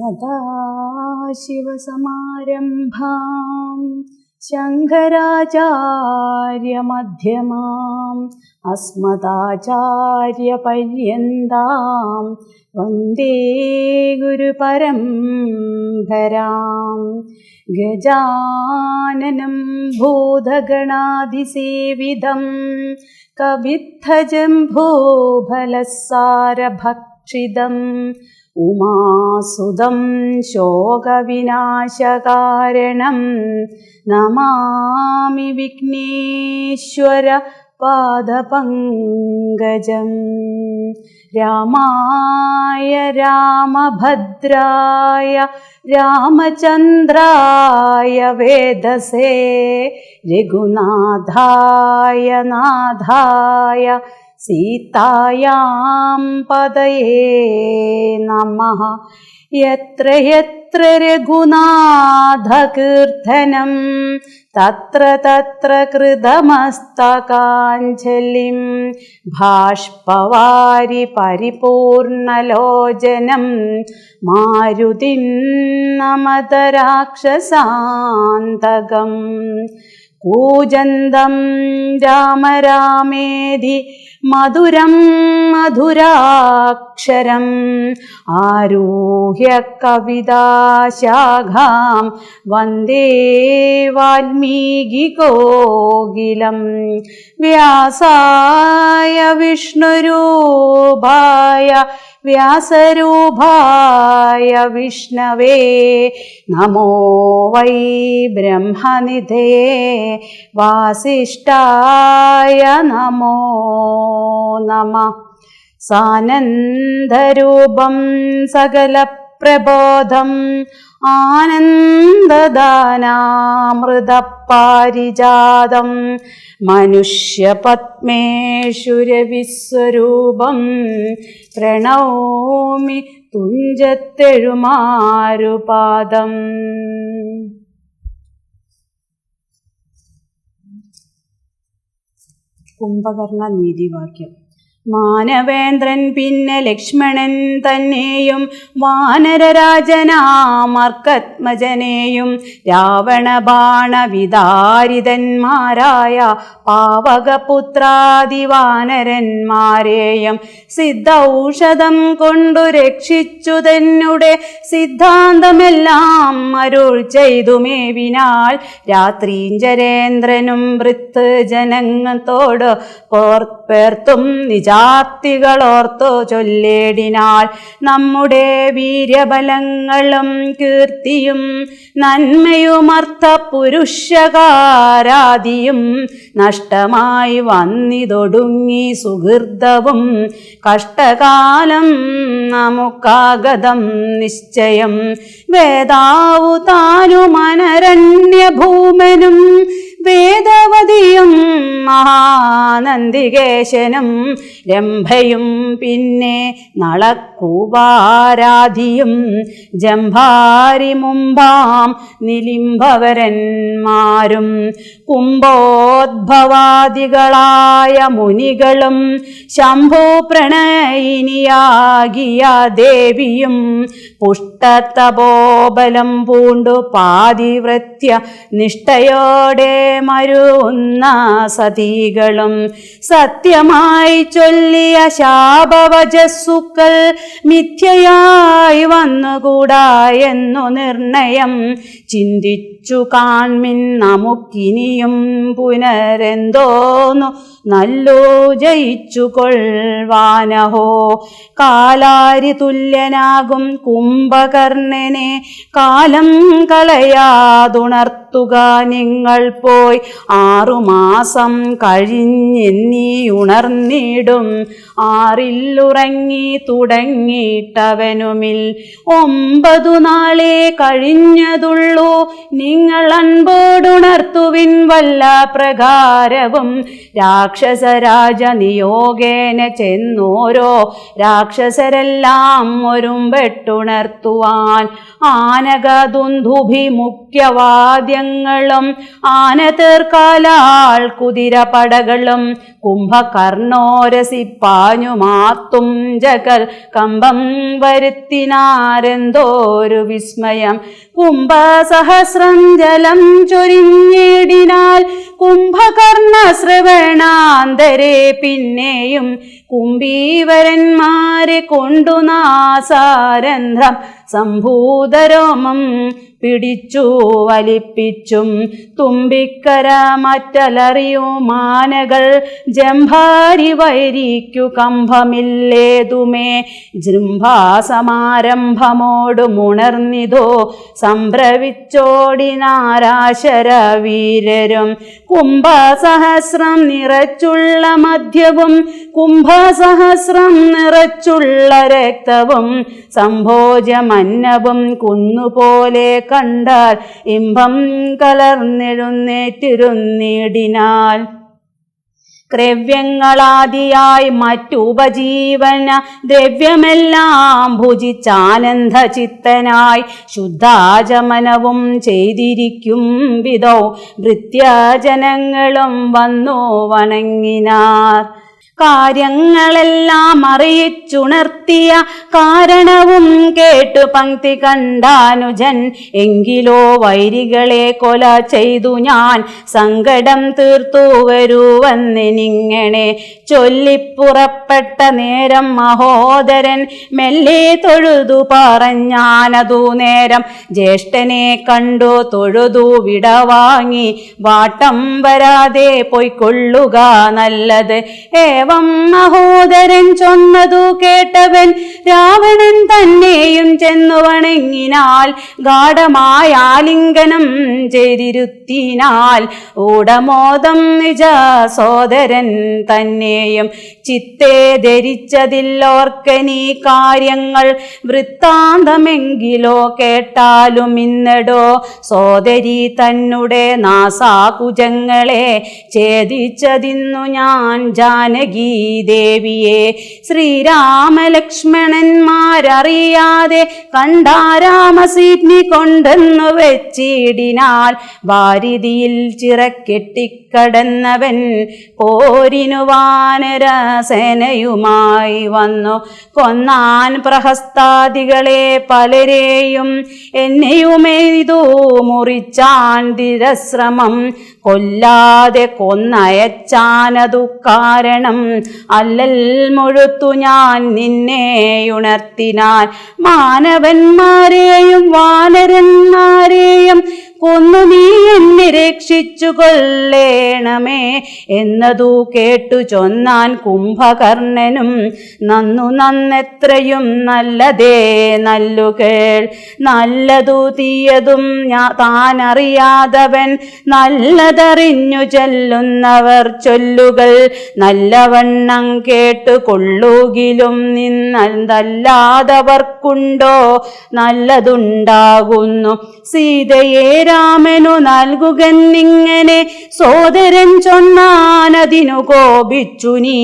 സദാശിവസമാരംഭാം ശങ്കരാചാര്യമധ്യമാം അസ്മദാചാര്യപര്യന്താം വന്ദേ ഗുരുപരംപരാം. ഗജാനനം ഭൂതഗണാധിസേവിതം കവിത്ഥജംഭൂഫലസാരഭക്ഷിതം ഉമാസുതം ശോകവിനാശകാരണം നമാമി വിഘ്നേശ്വര പാദപങ്കജം. രാമായ രാമഭദ്രായ രാമചന്ദ്രായ വേദസേ രഘുനാഥായ നാഥായ സീതായാം പദയേ നമഃ. യത്ര യത്ര രഘുനാഥകീർത്തനം തത്ര തത്ര കൃതമസ്തകാഞ്ജലിം ബാഷ്പവാരി പരിപൂർണലോചനം മാരുതിം നമത രാക്ഷസാന്തകം. കൂജന്തം രാമ രാമേധി മധുരം മധുരാക്ഷരം ആരുഹ്യ കവിതാശാഖാം വന്ദേ വാൽമീകികോകിലം. വ്യാസായ വിഷ്ണുരൂപായ വ്യാസരൂപായ വിഷ്ണവേ നമോ വൈ ബ്രഹ്മനിധയേ വാസിഷ്ഠായ നമോ നമഃ. സാനന്ദരൂപം സകലപ്രബോധം ആനന്ദദാനാമൃതപാരിജാതം മനുഷ്യപത്മേശ്വരവിസ്വരൂപം പ്രണൗമി തുഞ്ചത്തെഴുമാരുപാദം. കുംഭകർണ നീതിവാക്യം. മാനവേന്ദ്രൻ പിന്നെ ലക്ഷ്മണൻ തന്നെയും വാനരരാജനാമർക്കത്മജനെയും രാവണബാണവിദാരിതന്മാരായ പാവകപുത്രാദിവാനരന്മാരെയും സിദ്ധൌഷധം കൊണ്ടു രക്ഷിച്ചു തന്നെ സിദ്ധാന്തമെല്ലാം അരുൾ ചെയ്തുമേവിനാൽ രാത്രീഞ്ചരേന്ദ്രനും വൃത്ത് ജനങ്ങളോട് പേർത്തും നിജാർത്തികളോർത്തു ചൊല്ലേടിനാൽ നമ്മുടെ വീര്യബലങ്ങളും കീർത്തിയും നന്മയുമർത്ഥ പുരുഷകാരാദിയും നഷ്ടമായി വന്നിതൊടുങ്ങി സുഹൃതവും കഷ്ടകാലം നമുക്കാഗതം നിശ്ചയം. വേദാവു താനും അനരണ്യഭൂമനും വേദവതിയും മഹാനന്ദികേശനും രംഭയും പിന്നെ നളക്കൂപാരാധിയും ജംഭാരി മുമ്പാം നിലിംബവരന്മാരും കുംഭോദ്ഭവാദികളായ മുനികളും ശംഭു പ്രണയിനിയാകിയ ദേവിയും പുഷ്ടതപോബലം പൂണ്ടു പാതിവൃത്യ നിഷ്ഠയോടെ മരുന്ന സതികളും സത്യമായി ചൊല്ലിയ ശാപവചസ്സുക്കൾ മിഥ്യയായി വന്നുകൂടാ എന്നു നിർണയം ചിന്തിച്ചു കാൺമിൻ നമുക്കിനിയും പുനരെന്തോന്നു നല്ലോ ജയിച്ചു കൊൾവാനഹോ. കാലാരി തുല്യനാകും കുംഭകർണനെ കാലം കളയാതുണർത്തുക നിങ്ങൾ പോയി 6 മാസം കഴിഞ്ഞെന്നീ ഉണർന്നിടും ആറില്ലുറങ്ങി തുടങ്ങിയിട്ടവനുമിൽ 9 നാളെ കഴിഞ്ഞതുള്ളൂ നിങ്ങൾ അൻപോടുണർത്തുവിൻ വല്ല പ്രകാരവും. രാക്ഷസരാജ നിയോഗേന ചെന്നോരോ രാക്ഷസരെല്ലാം ഒരുമ്പെട്ടുണർത്തുവാൻ ആനകദുന്ധുഭി മുഖ്യവാദ്യങ്ങളും ആന തീർക്കാലാൾ കുതിര പടകളും കുംഭകർണോരസിപ്പാഞ്ഞുമാർത്തും ജഗൽ കമ്പം വരുത്തിനാരെന്തോരു വിസ്മയം. കുംഭസഹസ്രം ജലം ചൊരിഞ്ഞിടിനാൽ കുംഭകർണ ശ്രവണാന്തരെ പിന്നെയും കുംഭീവരന്മാരെ കൊണ്ടു നാസാരന്ധ്രം സംഭൂതരോമം പിടിച്ചു വലിപ്പിച്ചും തുമ്പിക്കര മറ്റലറിയൂ മാനകൾ ജംഭാരി വൈരിക്കു കമ്പമില്ലേതുമേ. ജൃംഭാസമാരംഭമോടുമുണർന്നിതോ സംഭ്രവിച്ചോടിനാരാശരവീരരും. കുംഭസഹസ്രം നിറച്ചുള്ള മദ്യവും കുംഭസഹസ്രം നിറച്ചുള്ള രക്തവും സംഭോജമന്നവും കുന്നുപോലെ കണ്ടാൽ ഇമ്പം കലർന്നെഴുന്നേറ്റിരുന്നിടിനാൽ. ക്രവ്യങ്ങളാദിയായി മറ്റുപജീവന ദ്രവ്യമെല്ലാം ഭുജിച്ചാനന്ദചിത്തനായി ശുദ്ധാചമനവും ചെയ്തിരിക്കും വിധോ ഭൃത്യജനങ്ങളും വന്നു വണങ്ങിനാർ. കാര്യങ്ങളെല്ലാം അറിയിച്ചുണർത്തിയ കാരണവും കേട്ടു പങ്ക്തി കണ്ടാനുജൻ. എങ്കിലോ വൈരികളെ കൊല ചെയ്തു ഞാൻ സങ്കടം തീർത്തു വരുവന്നെനിങ്ങനെ ചൊല്ലിപ്പുറപ്പെട്ട നേരം മഹോദരൻ മെല്ലെ തൊഴുതു പറഞ്ഞാനതു നേരം. ജ്യേഷ്ഠനെ കണ്ടു തൊഴുതു വിടവാങ്ങി വാട്ടം വരാതെ പൊയ്ക്കൊള്ളുക നല്ലത്. മഹോദരൻ ചൊന്നതു കേട്ടവൻ രാവണൻ തന്നെയും ചെന്നു വണങ്ങിനാൽ ഗാഠമായ ആലിംഗനം ചെയ്തിരുത്തിനാൽ ഊഢമോദം നിജ സോദരൻ തന്നെയും. ചിത്തേ ധരിച്ചതില്ലോർക്കനീ കാര്യങ്ങൾ വൃത്താന്തമെങ്കിലോ കേട്ടാലും ഇന്നടോ സോദരി തന്നെ നാസാകുജങ്ങളെ ഛേദിച്ചതിന്നു ഞാൻ ജാനകി ദേവിയെ. ശ്രീരാമലക്ഷ്മണന്മാരറിയാതെ കണ്ടാരാമസീഗ്നി കൊണ്ടെന്നു വെച്ചിടിനാൽ വാരിതിയിൽ ചിറക്കെട്ടിക്കടന്നവൻ പോരിനു വാനരസേനയുമായി വന്നു. കൊന്നാൻ പ്രഹസ്താദികളെ പലരെയും എന്നെയുമെയ്തു മുറിച്ചാൻ തിരശ്രമം. കൊല്ലാതെ കൊന്നയച്ചാനതു കാരണം അല്ലൽ മുഴുത്തു ഞാൻ നിന്നെയുണർത്തിനാൻ. മാനവന്മാരെയും വാനരന്മാരെയും കൊന്നു നീ എന്നെ രക്ഷിച്ചു കൊള്ളേണമേ എന്നതു കേട്ടു ചൊന്നാൻ കുംഭകർണനും. നന്നു നന്നെത്രയും നല്ലതേ നല്ലുകേൾ. നല്ലതു തീയതും താനറിയാതവൻ നല്ലതറിഞ്ഞു ചൊല്ലുന്നവർ ചൊല്ലുകൾ നല്ലവണ്ണം കേട്ടു കൊള്ളുകിലും നിന്നല്ലാതവർക്കുണ്ടോ നല്ലതുണ്ടാകുന്നു. സീതയെ രാമനു നൽകുകന്നിങ്ങനെ സോദരൻ ചൊന്നാനതിനു കോപിച്ചു നീ.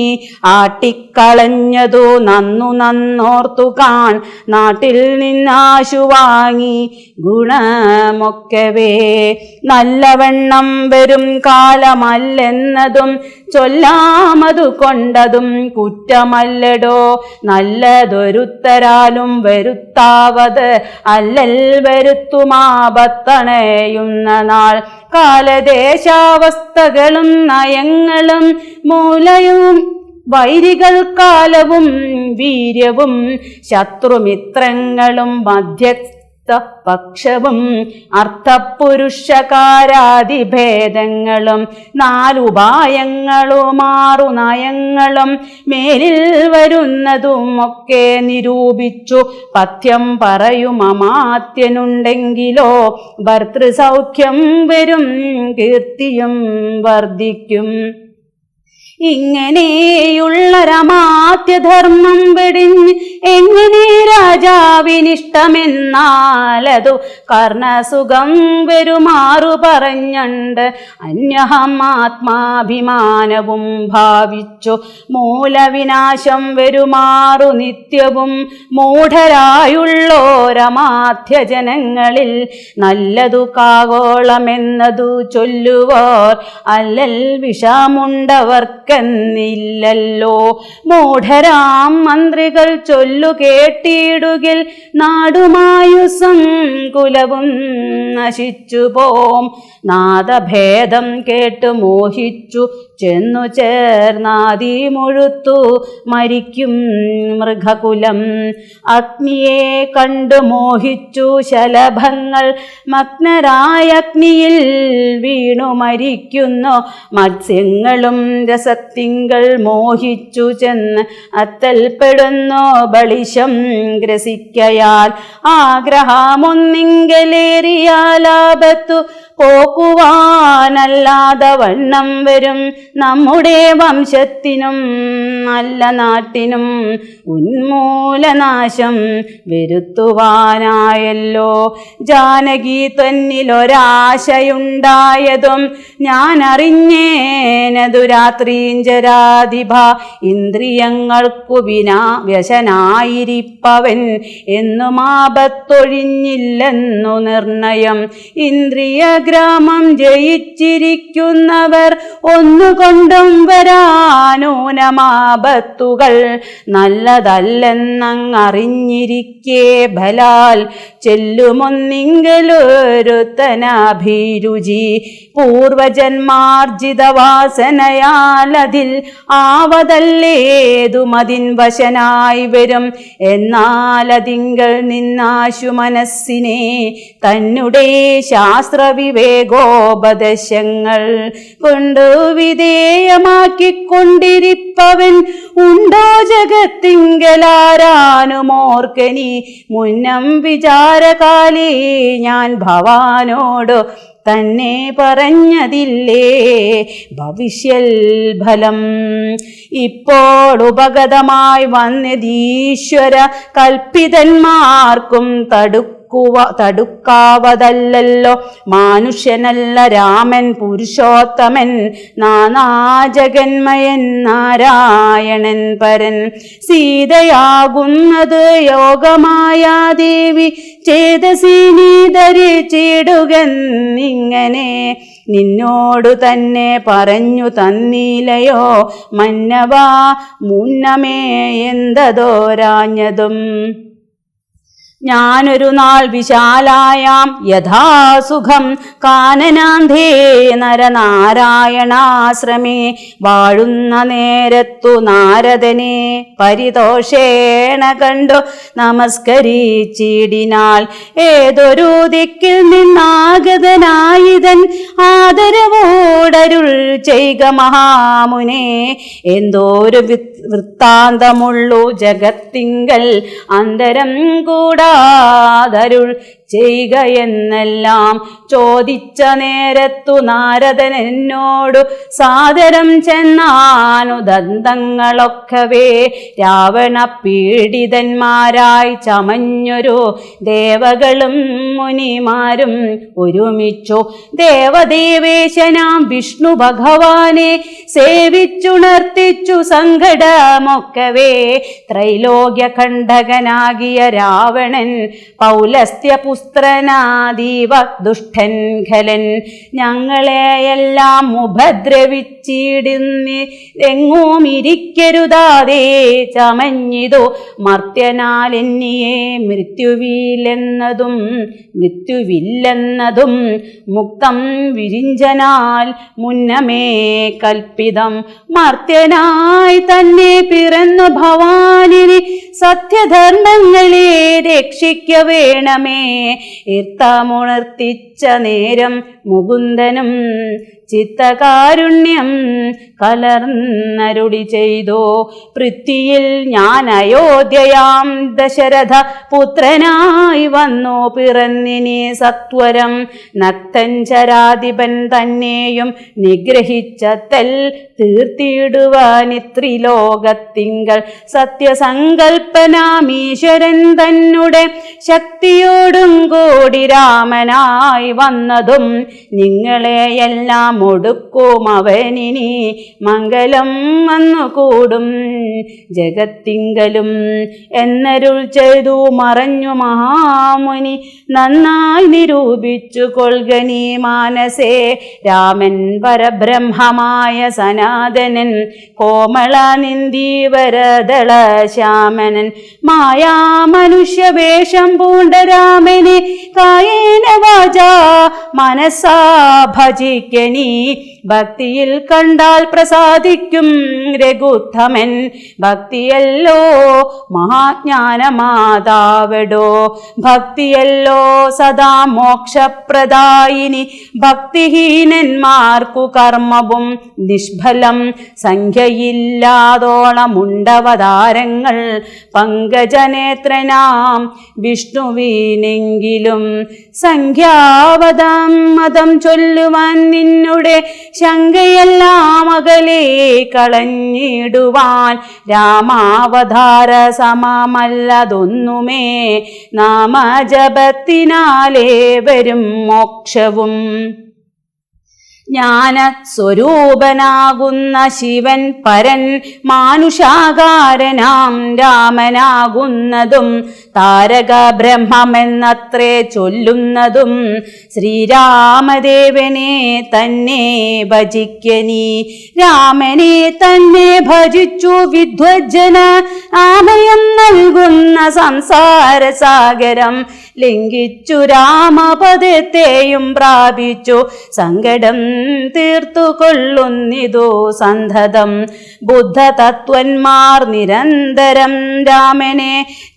ആട്ടിക്കളഞ്ഞതു നന്നു നന്നോർത്തു കാൺ. നാട്ടിൽ നിന്നാശു വാങ്ങി ഗുണമൊക്കവേ നല്ലവണ്ണം വരും കാലമല്ലെന്നതും ചൊല്ലാമതു കൊണ്ടതും കുറ്റമല്ലടോ. നല്ലതൊരുത്തരാലും വരുത്താവത് അല്ലൽ വരുത്തുമാപത്തണയുന്ന നാൾ. കാലദേശാവസ്ഥകളും നയങ്ങളും മൂലയും വൈരികൾ കാലവും വീര്യവും ശത്രുമിത്രങ്ങളും പക്ഷവും അർത്ഥപുരുഷകാരാദിഭേദങ്ങളും നാലുപായങ്ങളും ആറു നയങ്ങളും മേലിൽ വരുന്നതുമൊക്കെ നിരൂപിച്ചു പഥ്യം പറയും അമാത്യനുണ്ടെങ്കിലോ ഭർതൃസൗഖ്യം വരും കീർത്തിയും വർദ്ധിക്കും. ഇങ്ങനെയുള്ളൊരമാത്യധർമ്മം വെടിഞ്ഞ് എങ്ങനെ രാജാവിനിഷ്ടമെന്നാലതു കർണസുഖം വരുമാറു പറഞ്ഞണ്ട് അന്യഹം ആത്മാഭിമാനവും ഭാവിച്ചു മൂലവിനാശം വരുമാറു നിത്യവും മൂഢരായുള്ളോരമാത്യജനങ്ങളിൽ നല്ലതു കാകോളമെന്നതു ചൊല്ലുവോർ അല്ലൽ വിഷമുണ്ടവർക്കെന്നില്ലല്ലോ. മൂഢരാം മന്ത്രികൾ ചൊല്ലു കേട്ടിടുകിൽ നാടുമായുസം കുലവും നശിച്ചു പോം. നാദഭേദം കേട്ടു മോഹിച്ചു ചെന്നു ചേർന്നാദി മുഴുത്തു മരിക്കും മൃഗകുലം. അഗ്നിയെ കണ്ടു മോഹിച്ചു ശലഭങ്ങൾ മഗ്നരായ അഗ്നിയിൽ വീണു മരിക്കുന്നു. മത്സ്യങ്ങളും രസത്തിങ്കൾ മോഹിച്ചു ചെന്ന് അത്തൽപ്പെടുന്നു ബളിശം ഗ്രസിക്കയാൽ. ആഗ്രഹമൊന്നിങ്കലേറിയാലാപത്തു പോക്കുവാനല്ലാതെ വണ്ണം വരും നമ്മുടെ വംശത്തിനും നല്ല നാട്ടിനും ഉന്മൂലനാശം വരുത്തുവാനായല്ലോ. ജാനകി തന്നിലൊരാശയുണ്ടായതും ഞാൻ അറിഞ്ഞേനതു രാത്രീഞ്ചരാധിപ. ഇന്ദ്രിയങ്ങൾക്കു വ്യസനായിരിപ്പവൻ എന്നും ആപത്തൊഴിഞ്ഞില്ലെന്നു നിർണയം. ഇന്ദ്രിയഗ്രാമം ജയിച്ചിരിക്കുന്നവർ ഒന്നുകൊണ്ടും വരാനൂനമാപത്തുകൾ നല്ലതല്ലെന്നറിഞ്ഞിരിക്കേ ബലാൽ ചെല്ലുമൊന്നിങ്കലൊരുത്തനഭിരുചി. പൂർവജന്മാർജിത വാസനയാലതിൽ ആവതല്ലേതുമതിൻ വശനായി വരും. എന്നാലതിങ്കൽ നിന്നാശു മനസ്സിനെ തന്നെ ശാസ്ത്രവിവേകോപദേശങ്ങൾ കൊണ്ടു വിധേയമാക്കിക്കൊണ്ടിരിപ്പവൻ ഉണ്ടോ ജഗത്തിങ്കലാരാനുമോർക്കനി. മുന്നം വിചാരകാലേ ഞാൻ ഭവാനോടു തന്നെ പറഞ്ഞതില്ലേ ഭവിഷ്യൽ ഫലം. ഇപ്പോൾ ഉപഗതമായി വന്നതീശ്വര കൽപ്പിതന്മാർക്കും തടുക്കാവതല്ലോ. മാനുഷ്യനല്ല രാമൻ പുരുഷോത്തമൻ നാനാജഗന്മയൻ നാരായണൻ പരൻ. സീതയാകുന്നത് യോഗമായ ദേവി ചേതസി നീ ധരിച്ചിടുകന്നിങ്ങനെ നിന്നോടു തന്നെ പറഞ്ഞു തന്നിലയോ മന്നവാ മുന്നമേ എന്തതോരാഞ്ഞതും. ഞാനൊരു നാൾ വിശാലായാം യഥാസുഖം കാനനാന്ധേ നരനാരായണാശ്രമേ വാഴുന്ന നേരത്തു നാരദനെ പരിതോഷേണ കണ്ടു നമസ്കരിച്ചിടിനാൽ. ഏതൊരു ദിക്കിൽ നിന്നാഗതനായിതൻ ആദരവോടരുൾ ചെയ്ക മഹാമുനെ. എന്തോരു വൃത്താന്തമുള്ളു ജഗത്തിങ്കൽ അന്തരം കൂടാതരുൾ ചെയ്യുക എന്നെല്ലാം ചോദിച്ച നേരത്തു നാരദൻ എന്നോടു സാദരം ചെന്നാനു. ദന്തങ്ങളൊക്കവേ രാവണ പീഡിതന്മാരായി ചമഞ്ഞൊരു ദേവകളും മുനിമാരും ഒരുമിച്ചു ദേവദേവേശനാം വിഷ്ണു ഭഗവാനെ സേവിച്ചുണർത്തിച്ചു സങ്കടമൊക്കവേ. ത്രൈലോക്യഖണ്ഡകനാകിയ രാവണൻ പൗലസ്ത്യപുത്രനാദീവ ദുഷ്ടൻ ഖലൻ ഞങ്ങളെയെല്ലാം ഉപദ്രവിച്ചിടുന്നി എങ്ങും ഇരിക്കരുതാതെ ചമഞ്ഞിതു മർത്യനാൽ എന്നിയെ മൃത്യുവില്ലെന്നതും മുക്തം വിരിഞ്ചനാൽ മുന്നമേ കൽപ്പിതം. മർത്യനായി തന്നെ പിറന്നു ഭവാനിനി സത്യധർമ്മങ്ങളെ രക്ഷിക്ക വേണമേ. ഇർത്തമുണർത്തിച്ച നേരം മുകുന്ദനും ചിത്തകാരുണ്യം കലർന്നരുളി ചെയ്തു. പൃഥ്വിയിൽ ഞാൻ അയോധ്യയാം ദശരഥ പുത്രനായി വന്നു പിറന്നിനി സത്വരം. നക്തഞ്ചരാധിപൻ തന്നെയും നിഗ്രഹിച്ചത്തൽ തീർത്തിടുവാനിത്രിലോകത്തിങ്കൽ സത്യസങ്കൽപ്പനാമീശ്വരൻ തന്നെ ശക്തിയോടും കൂടി രാമനായി വന്നതും നിങ്ങളെയെല്ലാം ഒടുക്കും അവനിനി മംഗലം വന്നുകൂടും ജഗത്തിങ്കലും എന്നരുൾ ചെയ്തു മറഞ്ഞു മഹാമുനി. നന്നായി നിരൂപിച്ചു കൊൾകനീ മാനസേ രാമൻ പരബ്രഹ്മമായ സനാതനൻ കോമള നിന്ദീവരദള ശ്യാമനൻ മായാ മനുഷ്യവേഷം പൂണ്ട രാമനെ കായേന വാചാ മനസാ ഭജിക്കനീ. ഭക്തിയിൽ കണ്ടാൽ പ്രസാദിക്കും രഘുത്തമൻ ഭക്തിയല്ലോ മഹാജ്ഞാനമാതാവടോ. ഭക്തിയല്ലോ സദാ മോക്ഷപ്രദായിനി. ഭക്തിഹീനന്മാർക്കു കർമ്മവും നിഷ്ഫലം. സംഖ്യയില്ലാതോളമുണ്ടവതാരങ്ങൾ പങ്കജനേത്രനാം വിഷ്ണുവിനെങ്കിലും സംഖ്യാവതാം മതം ചൊല്ലുവാൻ നിന്നുടെ ശങ്കയെല്ലാം അകലെ കളഞ്ഞിടുവാൻ. രാമാവതാര സമമല്ലതൊന്നുമേ നാമജപത്തിനാലേ വരും മോക്ഷവും. ജ്ഞാന സ്വരൂപനാകുന്ന ശിവൻ പരൻ മാനുഷാകാരനാം രാമനാകുന്നതും താരക ബ്രഹ്മമെന്നത്രേ ചൊല്ലുന്നതും ശ്രീരാമദേവനെ തന്നെ ഭജിക്കനീ. രാമനെ തന്നെ ഭജിച്ചു വിദ്വജ്ജന ആമയം നൽകുന്ന സംസാര സാഗരം ലംഘിച്ചു രാമപദത്തെയും പ്രാപിച്ചു സങ്കടം തീർത്തുകൊള്ളുന്നിതു സന്തതം. ബുദ്ധതത്വന്മാർ നിരന്തരം രാമനെ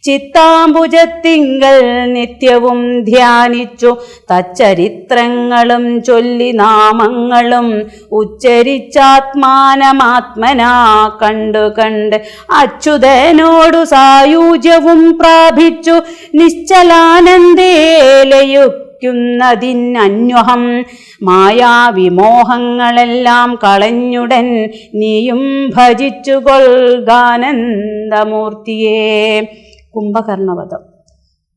ചിത്താംബുജത്തിങ്കൽ നിത്യവും ധ്യാനിച്ചു. തച്ചരിത്രങ്ങളും ചൊല്ലി നാമങ്ങളും ഉച്ചരിച്ചാത്മാനമാത്മനാ കണ്ടു കണ്ട് അച്യുതനോടു സായുജ്യവും പ്രാപിച്ചു നിശ്ചലാനന്ദേലയുക്കുന്നതിനന്വഹം. മായാവിമോഹങ്ങളെല്ലാം കളഞ്ഞുടൻ നീയും ഭജിച്ചു കൊൾഗാനന്ദമൂർത്തിയെ. കുംഭകർണവധം.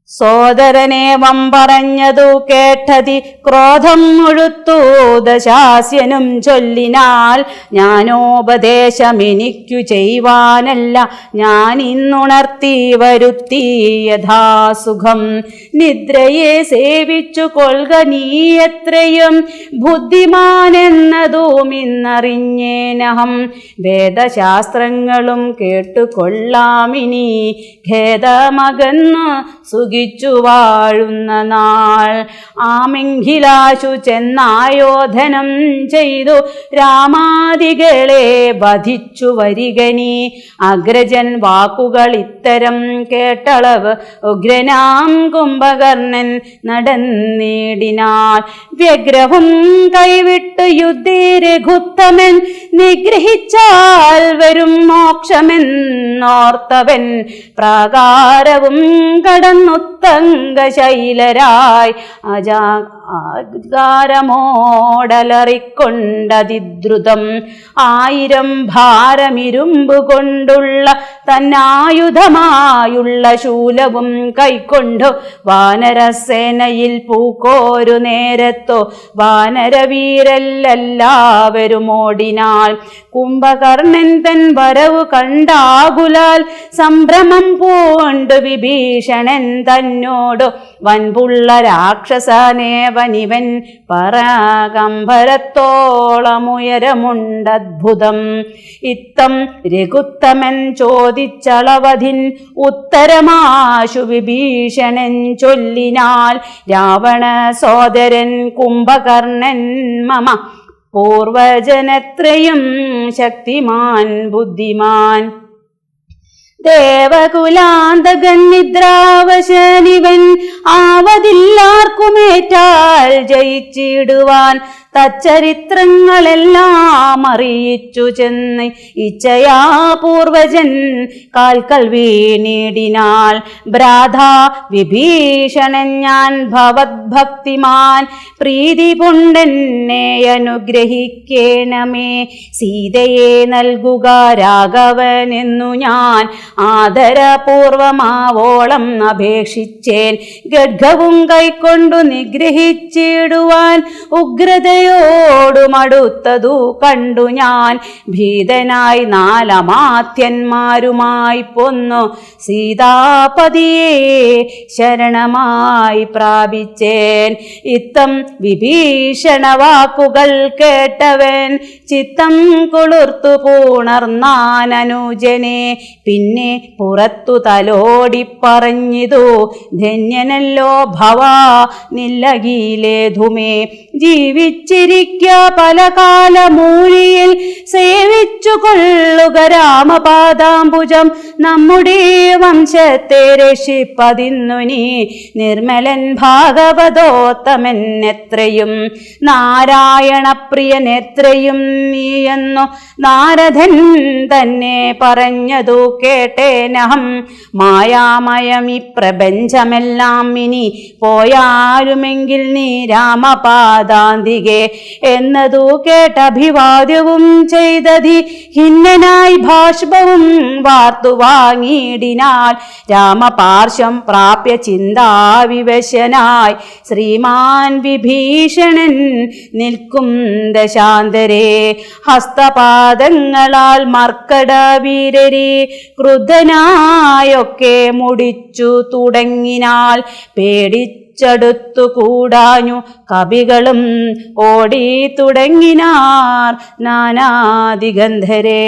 സോദരനേവം പറഞ്ഞതു കേട്ടതി ക്രോധം മുഴുത്തു ദശാസ്യനും ചൊല്ലിനാൽ. ജ്ഞാനോപദേശമെനിക്കു ചെയ്യുവാനല്ല ഞാൻ ഇന്നുണർത്തി വരുത്തി യഥാസുഖം. നിദ്രയെ സേവിച്ചു കൊൾക നീ എത്രയും ബുദ്ധിമാനെന്നതും ഇന്നറിഞ്ഞേനഹം. വേദശാസ്ത്രങ്ങളും കേട്ടുകൊള്ളാമിനി ഖേദമകന്നു സുഖിച്ചു വാഴുന്ന നാൾ. ആമെങ്കിലാശു ചെന്നായോധനം ചെയ്തു രാമാദികളെ വധിച്ചു വരികനി. അഗ്രജൻ വാക്കുകൾ ഇത്തരം കേട്ടളവ് ഉഗ്രനാം കുംഭകർണൻ നടന്നിടിനാൾ. വ്യഗ്രഹം കൈവിട്ട് യുദ്ധേ രഘുത്തമൻ നിഗ്രഹിച്ചാൽ വരും മോക്ഷമെന്നോർത്തവൻ പ്രാകാരവും കടന്നുത്തങ്കശൈലരായി അജാകാരമോടലറിക്കൊണ്ടതിദ്രുതം. 1000 ഭാരമിരുമ്പു കൊണ്ടുള്ള തന്നായുധമായുള്ള ശൂലവും കൈക്കൊണ്ടു വാനരസേനയിൽ പൂക്കോരു നേരത്തോ വാനരവീരല്ലെല്ലാവരും ഓടിനാൾ. കുംഭകർണൻ തൻ വരവു കണ്ടാകുലാൽ സംഭ്രമം പൂണ്ടു വിഭീഷണൻ തന്നോടു വൻപുള്ള രാക്ഷസനേവനിവൻ പരാകംഭരത്തോളമുയരമുണ്ടദ്ഭുതം. ഇത്തം രഘുത്തമൻ ചോദിച്ചളവധിൻ ഉത്തരമാശു വിഭീഷണൻ ചൊല്ലിനാൽ. രാവണ സോദരൻ കുംഭകർണൻ മമ പൂർവജനത്രയും ശക്തിമാൻ ബുദ്ധിമാൻ. ദേവകുലാന്തകൻ നിദ്രാവശനിവൻ ആവതില്ലാർക്കുമേറ്റാൽ ജയിച്ചിടുവാൻ തച്ചരിത്രങ്ങളെല്ലാം അറിയിച്ചു ചെന്ന് ഇച്ഛയാ പൂർവജൻ കാൽക്കൽ വീണിടിനാൽ ഭ്രാത വിഭീഷണൻ ഞാൻ ഭവദ്ഭക്തിമാൻ പ്രീതി പുണ്ടെന്നെ അനുഗ്രഹിക്കേണമേ സീതയെ നൽകുക രാഘവനെന്നു ഞാൻ ആദരപൂർവമാവോളം അപേക്ഷിച്ചേൻ ഗഡ്ഗവും കൈക്കൊണ്ടു നിഗ്രഹിച്ചിടുവാൻ ഉഗ്രതയോടുമടുത്തതു കണ്ടു ഞാൻ ഭീതനായി നാലമാത്യന്മാരുമായി പൊന്നു സീതാപതിയെ ശരണമായി പ്രാപിച്ചേൻ ഇത്തം വിഭീഷണ വാക്കുകൾ കേട്ടവൻ ചിത്തം കുളിർത്തു പൂണർന്നാനനുജനെ പിന്നെ പുറത്തു തലോടി പറഞ്ഞിതു ധന്യനല്ലോ ഭവാ നില്ലകീലേധുമേ ജീവിച്ചിരിക്ക പല കാലമൂലിയിൽ സേവിച്ചു കൊള്ളുക രാമപാദാംബുജം നമ്മുടെ വംശത്തെ രക്ഷിപ്പതിന്നു നീ നിർമ്മലൻ ഭാഗവതോത്തമൻ എത്രയും നാരായണപ്രിയൻ എത്രയും നീയെന്നു നാരദൻ തന്നെ പറഞ്ഞതു കേട്ടേനഹം മായാമയമി പ്രപഞ്ചമെല്ലാം ഇനി പോയാലുമെങ്കിൽ നീ രാമപാദാന്തികെ എന്നതു കേട്ടഭിവാദ്യവും ചെയ്തതി ഹിന്നനായി ഭാഷ്പവും വാർത്തു വാങ്ങിയിടിനാൽ രാമപാർശ്വം പ്രാപ്യ ചിന്താവിവശനായി ശ്രീമാൻ വിഭീഷണൻ നിൽക്കും ദശാന്തരേ ഹസ്തപാദങ്ങളാൽ മർക്കടവീരരെ ക്രുദ്ധനായൊക്കെ മുടിച്ചു തുടങ്ങിനാൽ പേടിച്ചടുത്തു കൂടാഞ്ഞു കവികളും ഓടി തുടങ്ങിനാർ നാനാദിഗന്ധരെ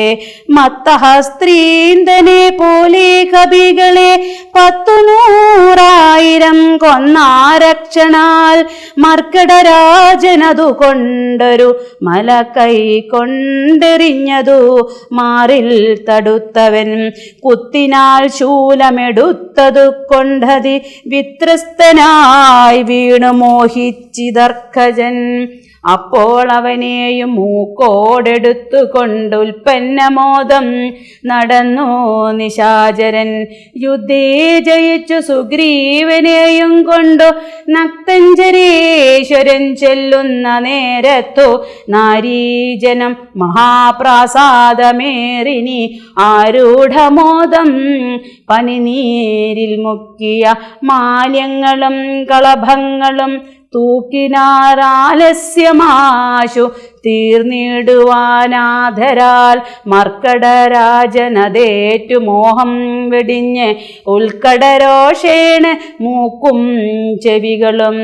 മത്തഹസ്ത്രീന്ദനെ പോലെ കവികളെ 100,000 കൊന്നാരക്ഷണാൽ മർക്കടരാജനതു കൊണ്ടൊരു മല കൈ കൊണ്ടെറിഞ്ഞതു മാറിൽ തടുത്തവൻ കുത്തിനാൽ ശൂലമെടുത്തതു കൊണ്ടതി വിത്രസ്തനായി വീണു മോഹിച്ചിതർക്കജൻ അപ്പോൾ അവനെയും മൂക്കോടെടുത്തു കൊണ്ട് ഉൽപ്പന്നമോദം നടന്നു നിശാചരൻ യുദ്ധേ ജയിച്ചു സുഗ്രീവനെയും കൊണ്ടു നക്തഞ്ചരേശ്വരൻ ചെല്ലുന്ന നേരത്തു നാരീജനം മഹാപ്രാസാദമേറിനി ആരൂഢമോദം പനിനീരിൽ മുക്കിയ മാല്യങ്ങളും കളഭങ്ങളും തൂക്കിനാരാലസ്യമാശു തീർന്നിടുവാനാധരാൽ മർക്കടരാജനതേറ്റു മോഹം വെടിഞ്ഞ് ഉൽക്കടരോഷേണ് മൂക്കും ചെവികളും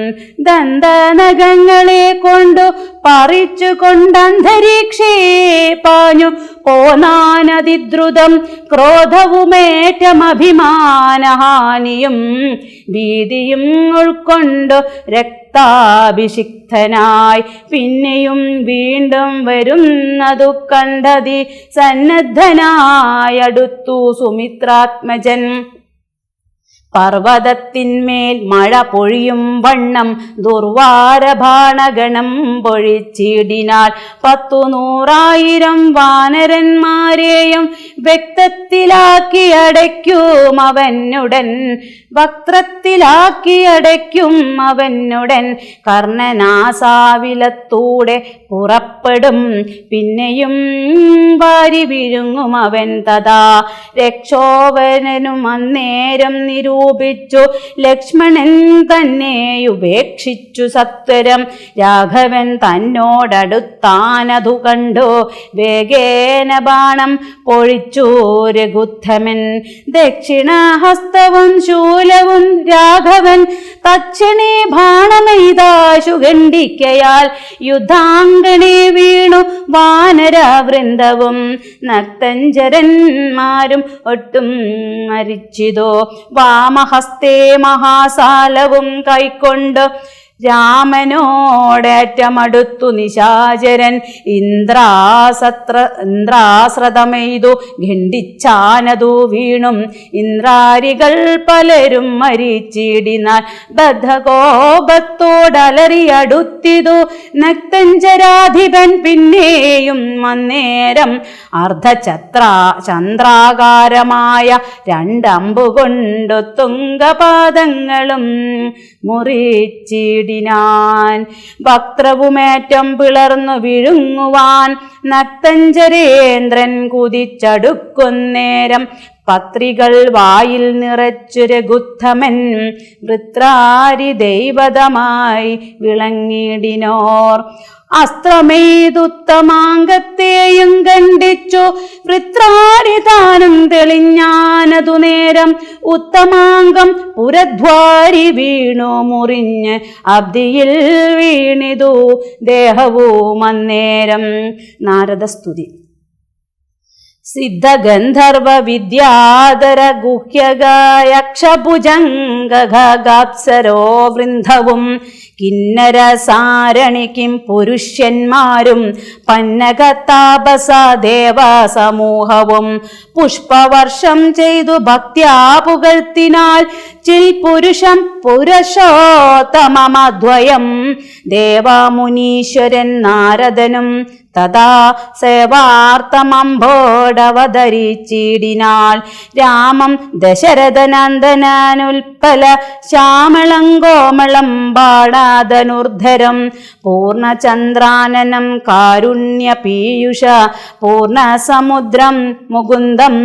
ദന്തനഖങ്ങളെ കൊണ്ടു പറിച്ചു കൊണ്ടന്തരീക്ഷേ പാഞ്ഞു പോനാനതിദ്രുതം ക്രോധവുമേറ്റമഭിമാനഹാനിയും ഭീതിയും ഉൾക്കൊണ്ടു രക്താഭിഷിക്തനായി പിന്നെയും വീണ്ടും വരുന്നതു കണ്ടതി സന്നദ്ധനായടുത്തു സുമിത്രാത്മജൻ പർവ്വതത്തിന്മേൽ മഴ പൊഴിയും വണ്ണം ദുർവാരഭാണഗണം പൊഴിച്ചിടിനാൽ 100,000 വാനരന്മാരെയും വ്യക്തത്തിലാക്കി അടയ്ക്കും അവനുടൻ വക്ത്രത്തിലാക്കി അടയ്ക്കും അവനുടൻ കർണനാസാവിലത്തൂടെ പുറപ്പെടും പിന്നെയും വാരി വിഴുങ്ങും അവൻ തഥാ രക്ഷോവരനും അന്നേരം നിരൂപിച്ചു ലക്ഷ്മണൻ തന്നെ ഉപേക്ഷിച്ചു സത്വരം രാഘവൻ തന്നോടടുത്താനതു കണ്ടു വേഗേന ബാണം പൊഴിച്ചു രഘുത്തമൻ ദക്ഷിണഹസ്തവും ശൂലവും രാഘവൻ തക്ഷണേ ബാണമെയ്താശു ഖണ്ഡിക്കയാൽ യുദ്ധാംഗണേ വീണു വാനരവൃന്ദവും നക്തഞ്ചരന്മാരും ഒട്ടും മരിച്ചിതോ വാമഹസ്തേ മഹാസാലവും കൈക്കൊണ്ടു രാമനോടേറ്റമടുത്തു നിശാചരൻ ഇന്ദ്രാശ്രതമെയ്തു ഖണ്ഡിച്ചാനതു വീണും ഇന്ദ്രാരികൾ പലരും മരിച്ചിടിനാൽ ബദ്ധകോപത്തോടലറിയടുത്തിതു നക്തഞ്ചരാധിപൻ പിന്നെയും അന്നേരം ചന്ദ്രാകാരമായ രണ്ടമ്പുകൊണ്ടു തുംഗപാദങ്ങളും മുറിച്ചിടിനാൻ. വക്രവുമേറ്റം പിളർന്നു വിഴുങ്ങുവാൻ നക്തഞ്ചരേന്ദ്രൻ കുതിച്ചടുക്കുന്നേരം പത്രികൾ വായിൽ നിറച്ചു രഘുത്തമൻ വൃത്രാരി ദൈവതമായി വിളങ്ങിടിനോർ. അസ്ത്രമെയ്തുത്തമാങ്കത്തെയും ഖണ്ഡിച്ചു വൃത്രാരി താനും തെളിഞ്ഞാനതു നേരം ഉത്തമാംഗം പുരദ്വാരി വീണു മുറിഞ്ഞ് അബ്ദിയിൽ വീണിതു ദേഹവും അന്നേരം. നാരദസ്തുതി. സിദ്ധഗന്ധർവ വിദ്യാധര ഗുഹ്യഗാപ്സരോ വൃന്ദവും കിന്നര സാരണിക്കും പുരുഷ്യന്മാരും പന്നകതാപസ ദേവ സമൂഹവും പുഷ്പവർഷം ചെയ്തു ഭക്ത്യാ പുകഴ്ത്തിനാൽ ചിൽ പുരുഷം പുരുഷോത്തമമദ്വയം ദേവമുനീശ്വരൻ നാരദനും തഥാ സേവാർത്ഥമമ്പോടവതരിച്ചിടിനാൽ. രാമം ദശരഥനന്ദനുൽപ്പല ശ്യാമളം കോമളം ബാണാധനുർധരം പൂർണ്ണചന്ദ്രാനനം കാരുണ്യ പീയൂഷ പൂർണ്ണസമുദ്രം മുകുന്ദം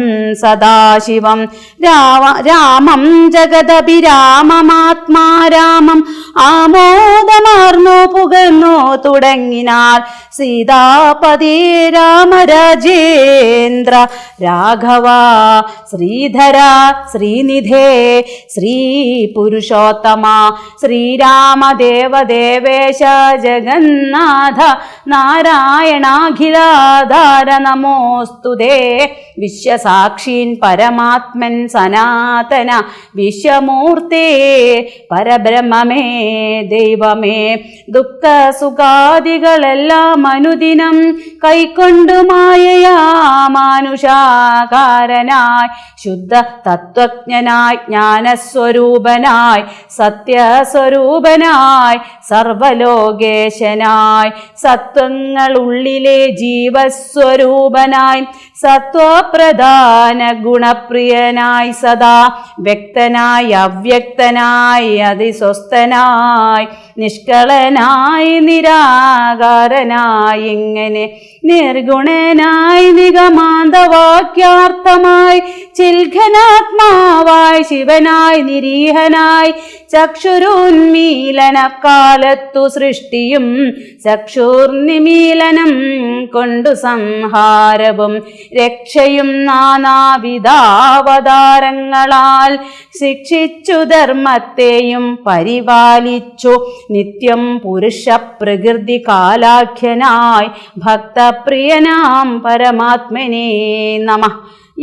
സദാശിവം. രാമം ജഗദഭിരാമമാത്മാരാമം ആമോദമാർന്നു പുകഴ്ന്നു തുടങ്ങിനാൽ സീതാപതി രാമരാജേന്ദ്ര രാഘവ ശ്രീധര ശ്രീനിധേ ശ്രീ പുരുഷോത്തമ ശ്രീരാമദേവദേവേശ ജഗന്നാഥ നാരായണാഖിലാധാര നമോസ്തുതേ. വിശ്വസാക്ഷീൻ പരമാത്മൻ സനാതന വിശ്വമൂർത്തേ പരബ്രഹ്മമേ ദൈവമേ ദുഃഖ സുഖാദികളെല്ലാം അനുദിനം കൈക്കൊണ്ടു മായയാ മാനുഷാകാരനായി ശുദ്ധ തത്വജ്ഞനായി ജ്ഞാനസ്വരൂപനായി സത്യസ്വരൂപനായി സർവലോകേശനായി സത്വങ്ങളുള്ളിലെ ജീവസ്വരൂപനായി സത്വപ്രധാന ഗുണപ്രിയനായി സദാ വ്യക്തനായി അവ്യക്തനായി അതിസ്വസ്ഥനായി നിഷ്കളനായി നിരാകാരനായി ഇങ്ങനെ നിർഗുണനായി നിഗമാന്തവാക്യാർത്ഥമായി ചിൽഘനാത്മാവായി ശിവനായി നിരീഹനായി ചക്ഷുരുന്മീലനക്കാലത്തു സൃഷ്ടിയും ചക്ഷുർനിമീലനം കൊണ്ടു സംഹാരവും രക്ഷയും നാനാവിധാവതാരങ്ങളാൽ ശിക്ഷിച്ചു ധർമ്മത്തെയും പരിപാലിച്ചു നിത്യം പുരുഷ പ്രകൃതി കാലാഖ്യനായി ഭക്തപ്രിയനാം പരമാത്മനേ നമഃ.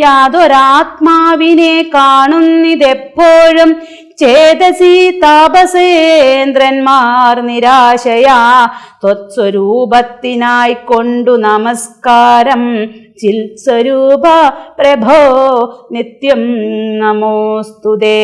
യാതൊരാത്മാവിനെ കാണുന്നിതെപ്പോഴും ചേതസി താപസേന്ദ്രന്മാർ നിരാശയാ ത്വത്സ്വരൂപത്തിനായി കൊണ്ടു നമസ്കാരം ചിൽ സ്വരൂപ പ്രഭോ നിത്യം നമോസ്തുതേ.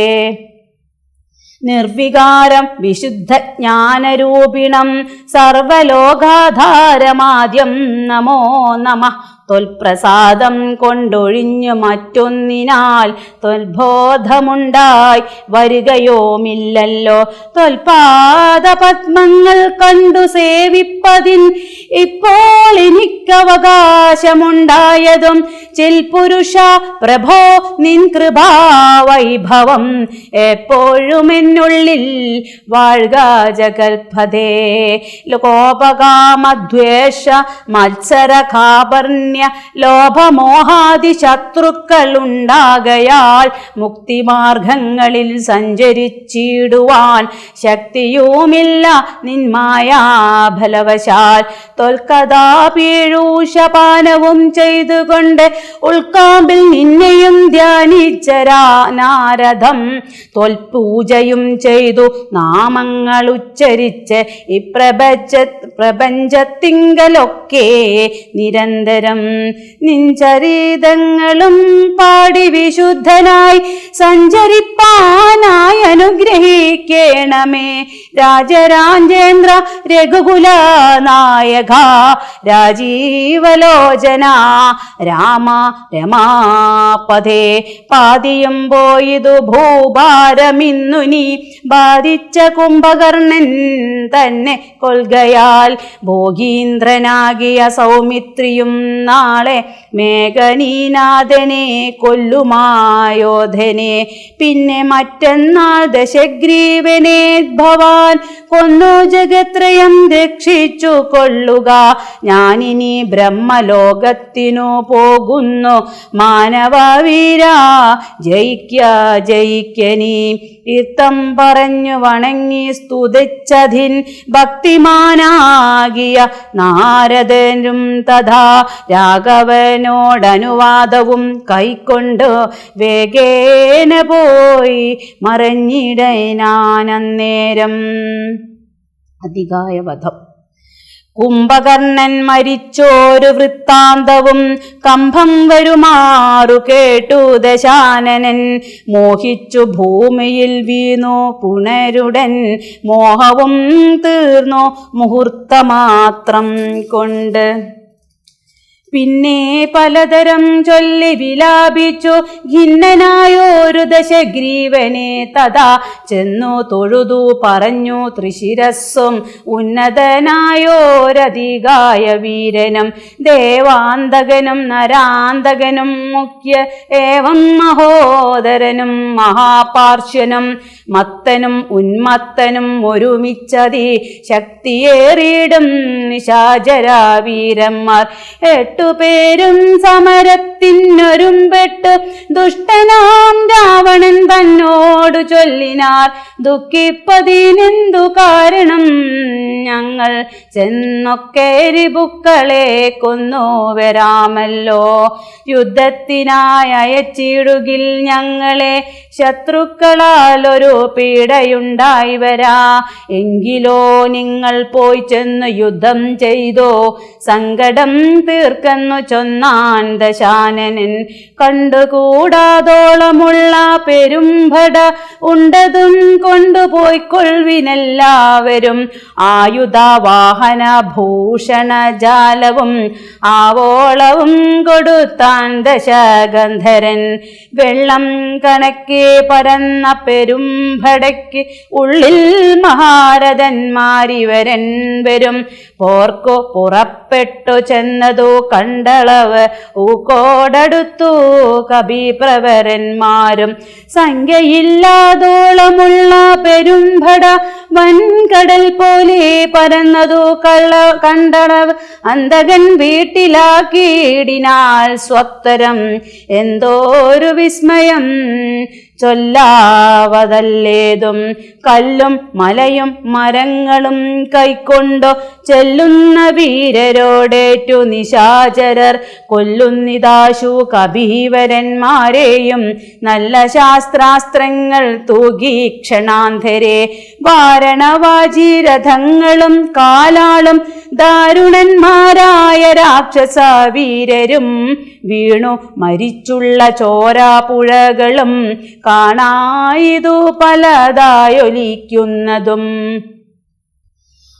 നിർവികാരം വിശുദ്ധ ജ്ഞാനരൂപിണം സർവലോകാധാരമാദ്യം നമോ നമഃ. ത്വൽപ്രസാദം കൊണ്ടൊഴിഞ്ഞു മറ്റൊന്നിനാൽ ത്വൽബോധമുണ്ടായി വരികയോമില്ലല്ലോ. ത്വൽപാദപത്മങ്ങൾ കണ്ടു സേവിപ്പതിൻ ഇപ്പോൾ എനിക്കവകാശമുണ്ടായതും ചിൽ പുരുഷ പ്രഭോ നിൻ കൃപാവൈഭവം എപ്പോഴും എന്നുള്ളിൽ വാഴ്ക ജഗൽപദേ. ലോകോപകാമദ്വേഷ മത്സര കാപർണ്യ കാരുണ്യ ലോഭമോഹാദി ശത്രുക്കളുണ്ടാകയാൽ മുക്തിമാർഗങ്ങളിൽ സഞ്ചരിച്ചിടുവാൻ ശക്തിയുമില്ല നിന്മായാ ഫലവശാൽ തൊൽക്കഥാ പീയൂഷപാനവും ചെയ്തുകൊണ്ട് ഉൾക്കാമ്പിൽ നിന്നെയും ധ്യാനിച്ചരാ നാരദം തൊൽപൂജയും ചെയ്തു നാമങ്ങൾ ഉച്ചരിച്ച് ഈ പ്രപഞ്ചത്തിങ്കലൊക്കെ നിരന്തരം നിൻചരിതങ്ങളും പാടി വിശുദ്ധനായി സഞ്ചരിപ്പാനായി അനുഗ്രഹിക്കണമേ രാജരാജേന്ദ്ര രഘുകുല നായക രാജീവലോചന രാമ രമാപതേ പാതിയും പോയിതു ഭൂഭാരമിന്നു നീ ബാധിച്ച കുംഭകർണൻ തന്നെ കൊൽകയാൽ ഭോഗീന്ദ്രനാകിയ സൗമിത്രിയും നാളെ മേഘനീനാഥനെ കൊല്ലുമായോധനെ പിന്നെ മറ്റന്നാൾ ദശഗ്രീവനെ ഭവാൻ കൊന്നു ജഗത്രയം രക്ഷിച്ചു കൊള്ളുക ഞാനിനി ബ്രഹ്മലോകത്തിനു പോകുന്നു മാനവവീര ജയിക്കനീ ഇത്തം പറഞ്ഞു വണങ്ങി സ്തുതിച്ചതിൻ ഭക്തിമാനാകിയ നാരദനും തഥാ രാഘവനോടനുവാദവും കൈക്കൊണ്ട് വേഗേന പോയി മറഞ്ഞിടനാനന്നേരം. അധികായവധം. കുംഭകർണൻ മരിച്ചോരു വൃത്താന്തവും കമ്പം വരുമാറു കേട്ടു ദശാനനൻ മോഹിച്ചു ഭൂമിയിൽ വീണു പുണരുടൻ മോഹവും തീർന്നു മുഹൂർത്തമാത്രം കൊണ്ട്. പിന്നെ പലതരം ചൊല്ലി വിലാപിച്ചു ഖിന്നനായോരു ദശഗ്രീവനെ തഥാ ചെന്നു തൊഴുതു പറഞ്ഞു ത്രിശിരസ്സും ഉന്നതനായോരധികായ വീരനും ദേവാന്തകനും നരാന്തകനും മുഖ്യ ഏവം മഹോദരനും മഹാപാർശ്വനും മത്തനും ഉന്മത്തനും ഒരുമിച്ചതി ശക്തിയേറിയിടും നിശാചരാ വീരന്മാർ പേരും സമരത്തിനൊരുമ്പെട്ട് ദുഷ്ടനാം രാവണൻ തന്നോട് ചൊല്ലിനാർ ദുഃഖിപ്പതിനെന്തു കാരണം ഞങ്ങൾ ചെന്നൊക്കെ രിപുക്കളെ കൊന്നു വരാമല്ലോ യുദ്ധത്തിനായി അയച്ചിടുകിൽ ഞങ്ങളെ ശത്രുക്കളാൽ ഒരു പീഡയുണ്ടായി വരാ എങ്കിലോ നിങ്ങൾ പോയി ചെന്ന് യുദ്ധം ചെയ്തോ സങ്കടം തീർക്കെന്നു ചൊന്നാൻ ദശാനനൻ കണ്ടുകൂടാതോളമുള്ള പെരുമ്പട ഉണ്ടതും കൊണ്ടുപോയിക്കൊള്ളുവിനെല്ലാവരും ആയുധവാഹന ഭൂഷണജാലവും ആവോളവും കൊടുത്താൻ ദശഗന്ധരൻ വെള്ളം കണക്കെ പരന്ന പെരുമ്പടയ്ക്ക് ഉള്ളിൽ മഹാരഥന്മാരിവരൻ വരും പോർക്കു പുറപ്പെട്ടു ചെന്നതു കണ്ടളവ് ഊക്കോടടുത്തു കവിപ്രവരന്മാരും സംഖ്യയില്ലാതോളമുള്ള പെരുമ്പട വൻകടൽ പോലെ പരന്നതു കണ്ടളവ് അന്തകൻ വീട്ടിലാക്കിയിടിനാൽ സ്വത്തരം എന്തോരു വിസ്മയം ചൊല്ലാവതല്ലേതും കല്ലും മലയും മരങ്ങളും കൈക്കൊണ്ടോ ചെല്ലുന്ന വീരരോടേറ്റു നിശാചരർ കൊല്ലുന്നിതാശു കബീവരന്മാരെയും നല്ല ശാസ്ത്രാസ്ത്രങ്ങൾ തൂകി ക്ഷണാന്തരെ വാരണവാജിരഥങ്ങളും കാലാളും ദാരുണന്മാരായ രാക്ഷസ വീരരും വീണു മരിച്ചുള്ള ചോരാപുഴകളും കാണായിതു പലതായൊലിക്കുന്നതും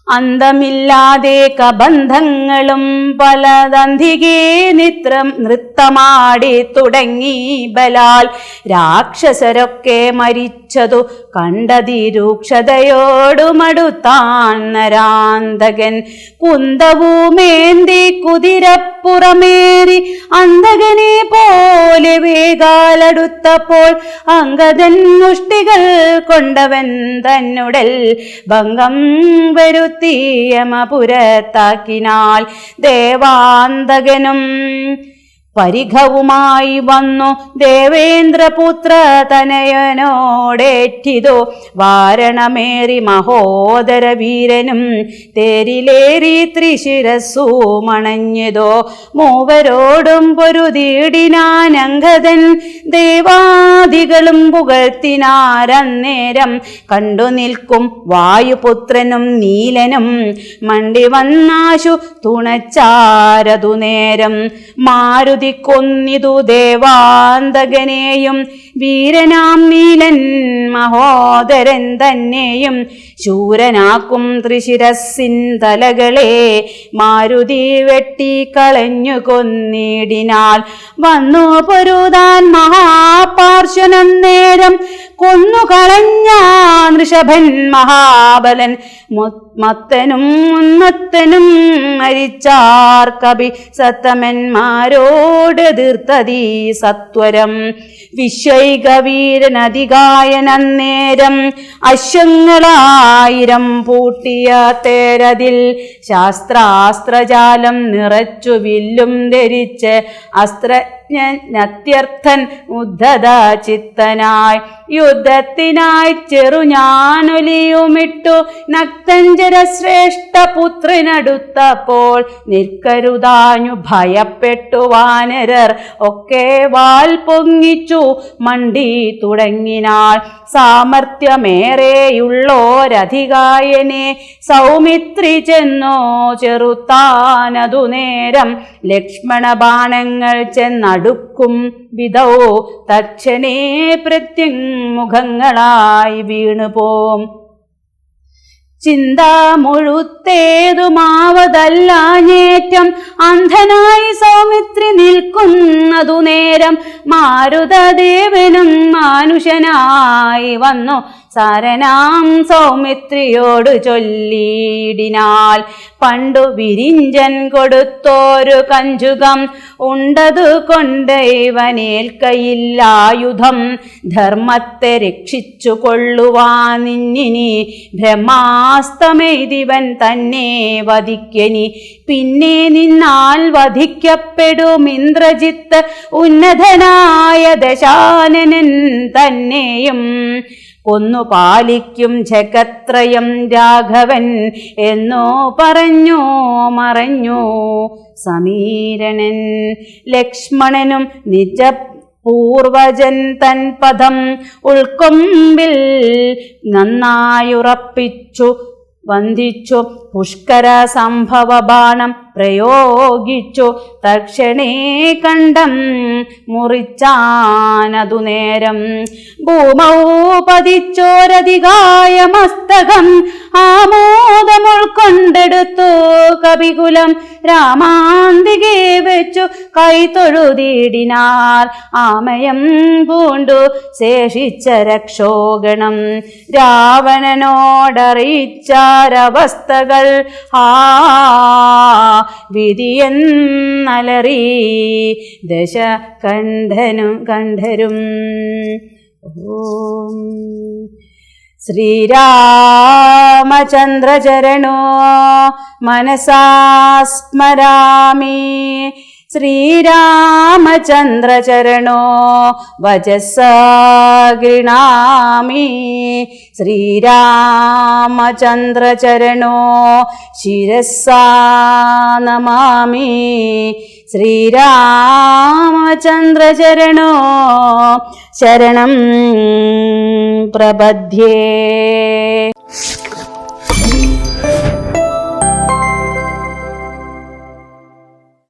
അന്തമില്ലാതെ കബന്ധങ്ങളും പലതന്തികേ നൃത്തമാടി തുടങ്ങി ബലാൽ രാക്ഷസരൊക്കെ മരിച്ചതു കണ്ടതിരൂക്ഷതയോടുമടുത്താൻ നരാന്തകൻ കുന്തവുമേന്തി കുതിരപ്പുറമേറി അന്തകനെ പോലെ വേഗാലടുത്തപ്പോൾ അങ്കദൻ മുഷ്ടികൾ കൊണ്ടവൻ തന്നുടൽ ഭംഗം വരുത്തി വരുത്തി യമപുരത്താക്കിനാൽ ദേവാന്തകനും പരിഘവുമായി വന്നു ദേവേന്ദ്രപുത്ര തനയനോടേറ്റിതു വാരണമേറി മഹോദര വീരനും തേരിലേറി ത്രിശിരസ്സു മണഞ്ഞതോ മൂവരോടും പൊരുതീടിനാനങ്കദൻ ദേവാദികളും പുകഴ്ത്തിനാരന്നേരം കണ്ടു നിൽക്കും വായുപുത്രനും നീലനും മണ്ടി വന്നാശു തുണച്ചാരതു നേരം മാരുതി കൊന്നിതു ദേവാന്തകനെയും വീരനാം നീലൻ മഹോദരൻ തന്നെയും ശൂരനാക്കും ത്രിശിരസ്സിൻ തലകളെ മാരുതി വെട്ടിക്കളഞ്ഞു കൊന്നിടിനാൽ വന്നു പൊരുതാൻ മഹാപാർശ്വനം നേരം കൊന്നുകളഞ്ഞാൻ ഋഷഭൻ മഹാബലൻ മത്തനും ഉന്മത്തനും മരിച്ചാർ കവി സത്തമന്മാരോട് എതിർത്തതീ സത്വരം വിശ്വൈകവീരനധികായനന്നേരം അശ്വങ്ങളായിരം പൂട്ടിയ തേരതിൽ ശാസ്ത്രാസ്ത്രജാലം നിറച്ചു വില്ലും ധരിച്ച് അസ്ത്രജ്ഞത്യർത്ഥൻ ഉദ്ധത ചിത്തനായി യുദ്ധത്തിനായി ചെറുഞാനൊലിയുമിട്ടു നക്തഞ്ചര ശ്രേഷ്ഠ പുത്രനടുത്തപ്പോൾ നിൽക്കരുതാഞ്ഞു ഭയപ്പെട്ടു വാനരർ ഒക്കെ വാൽ പൊങ്ങിച്ചു മണ്ടി തുടങ്ങിനാൾ സാമർത്ഥ്യമേറെയുള്ളോരധികായനെ സൗമിത്രി ചെന്നോ ചെറുത്താനതു നേരം ലക്ഷ്മണ ബാണങ്ങൾ ചെന്നടുക്കും വിധൗ തക്ഷണേ പ്രത്യങ്മുഖങ്ങളായി വീണുപോം ചിന്ത മുഴുത്തേതുമാവതല്ലാഞ്ഞേറ്റം അന്ധനായി സൗമിത്രി നിൽക്കുന്നതു നേരം മാരുതദേവനും മാനുഷനായി വന്നു സാരനാം സൗമിത്രിയോട് ചൊല്ലിയിടിനാൽ പണ്ടു വിരിഞ്ചൻ കൊടുത്തോരു കഞ്ചുകം ഉണ്ടതു കൊണ്ട് ഇവനേൽക്കയില്ലായുധം ധർമ്മത്തെ രക്ഷിച്ചു കൊള്ളുവാനിന്നിനി ബ്രഹ്മാസ്തമെയ്തിവൻ തന്നെ വധിക്കനി പിന്നെ നിന്നാൽ വധിക്കപ്പെടും ഇന്ദ്രജിത്ത് ഉന്നതനായ ദശാനനൻ തന്നെയും കൊന്നു പാലിക്കും ജഗത്രയം രാഘവൻ എന്നോ പറഞ്ഞു മറഞ്ഞു സമീരണൻ ലക്ഷ്മണനും നിജ പൂർവജൻ തൻ പദം ഉൾക്കൊമ്പിൽ നന്നായുറപ്പിച്ചു വന്ദിച്ചു പുഷ്കര സംഭവ ബാണം പ്രയോഗിച്ചു തക്ഷണേ കണ്ഠം മുറിച്ചാനതു നേരം ഭൂമൗ പതിച്ചോരധികായ മസ്തകം ആമോദം ഉൾക്കൊണ്ടെടുത്തു കവികുലം രാമാന്തികെ വെച്ചു കൈതൊഴുതിടിനാർ ആമയം പൂണ്ടു ശേഷിച്ച രക്ഷോഗണം രാവണനോടറിയിച്ചാരവസ്ഥകൾ വിധിയെന്നലറി കണ്ഠരും ഓം ശ്രീരാമചന്ദ്രചരണോ മനസാ സ്മരാമി ശ്രീരാമചന്ദ്രചരണോ വചസാ ഗൃണാമി ശ്രീരാമചന്ദ്രചരണോ ശിരസാ നമാമി ശ്രീരാമചന്ദ്രചരണോ ശരണം പ്രപദ്യേ.